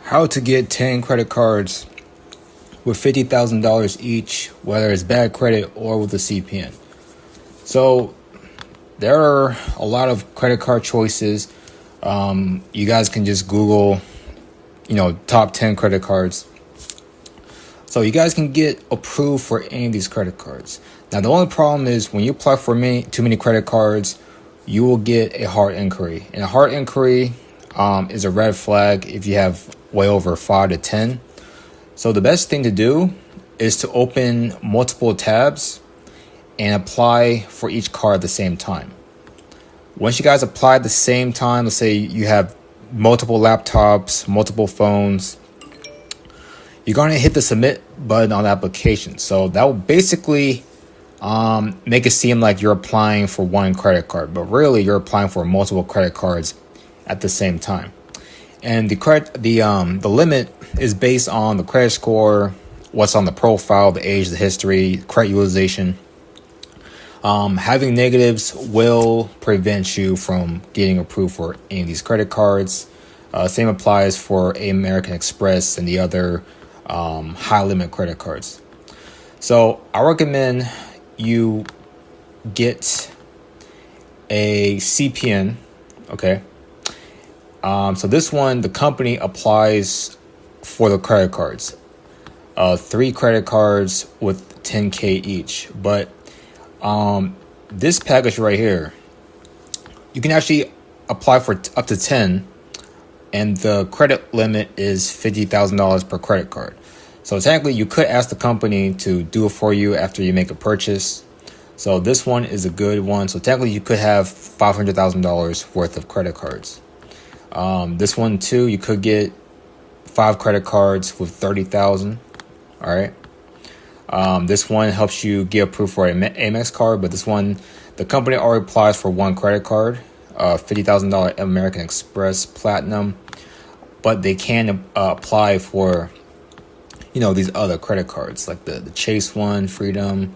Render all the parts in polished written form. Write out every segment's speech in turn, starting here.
How to get 10 credit cards with $50,000 each, whether it's bad credit or with a CPN. So there are a lot of credit card choices. You guys can just Google, top 10 credit cards. So you guys can get approved for any of these credit cards. Now, the only problem is when you apply for too many credit cards, you will get a hard inquiry. And a hard inquiry is a red flag if you have way over 5 to 10. So the best thing to do is to open multiple tabs and apply for each card at the same time. Once you guys apply at the same time, let's say you have multiple laptops, multiple phones, you're going to hit the submit button on the application. So that will basically make it seem like you're applying for one credit card, but really you're applying for multiple credit cards at the same time. And the limit is based on the credit score, what's on the profile, the age, the history, credit utilization. Having negatives will prevent you from getting approved for any of these credit cards. Same applies for American Express and the other high limit credit cards. So I recommend you get a CPN, okay? So this one, the company applies for the credit cards. 3 credit cards with $10K each. But this package right here, you can actually apply for up to 10, and the credit limit is $50,000 per credit card. So technically, you could ask the company to do it for you after you make a purchase. So this one is a good one. So technically, you could have $500,000 worth of credit cards. This one too, you could get 5 credit cards with $30,000. All right. This one helps you get approved for an Amex card, but this one, the company already applies for 1 credit card, $50,000 American Express Platinum, but they can apply for, these other credit cards like the Chase one, Freedom.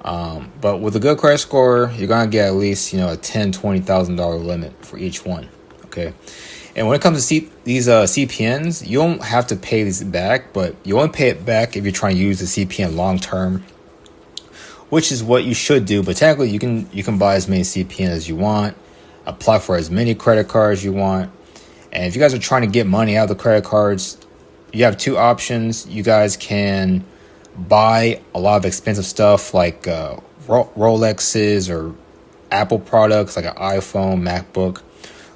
But with a good credit score, you're gonna get at least a $10,000, $20,000 limit for each one. Okay. And when it comes to these CPNs, you don't have to pay these back, but you only pay it back if you're trying to use the CPN long term, which is what you should do. But technically, you can buy as many CPNs as you want, apply for as many credit cards you want. And if you guys are trying to get money out of the credit cards, you have 2 options. You guys can buy a lot of expensive stuff like Rolexes or Apple products like an iPhone, MacBook.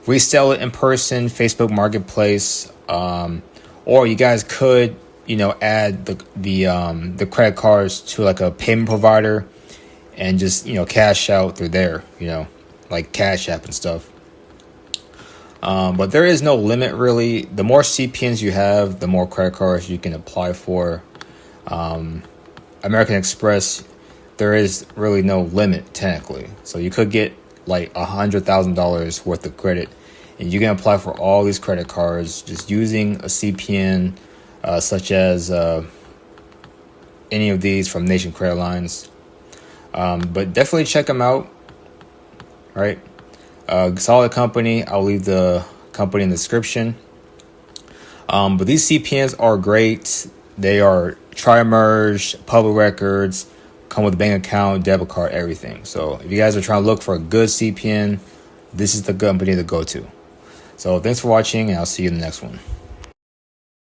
Resell it in person, Facebook Marketplace, or you guys could, add the credit cards to like a payment provider and just cash out through there, like Cash App and stuff. But there is no limit really. The more CPNs you have, the more credit cards you can apply for. American Express, there is really no limit technically, so you could get like $100,000 worth of credit, and you can apply for all these credit cards just using a CPN, such as any of these from Nation Credit Lines. But definitely check them out. All right, solid company. I'll leave the company in the description. But these CPNs are great. They are tri-merge, public records, come with a bank account, debit card, everything. So if you guys are trying to look for a good CPN, this is the company to go to. So thanks for watching, and I'll see you in the next one.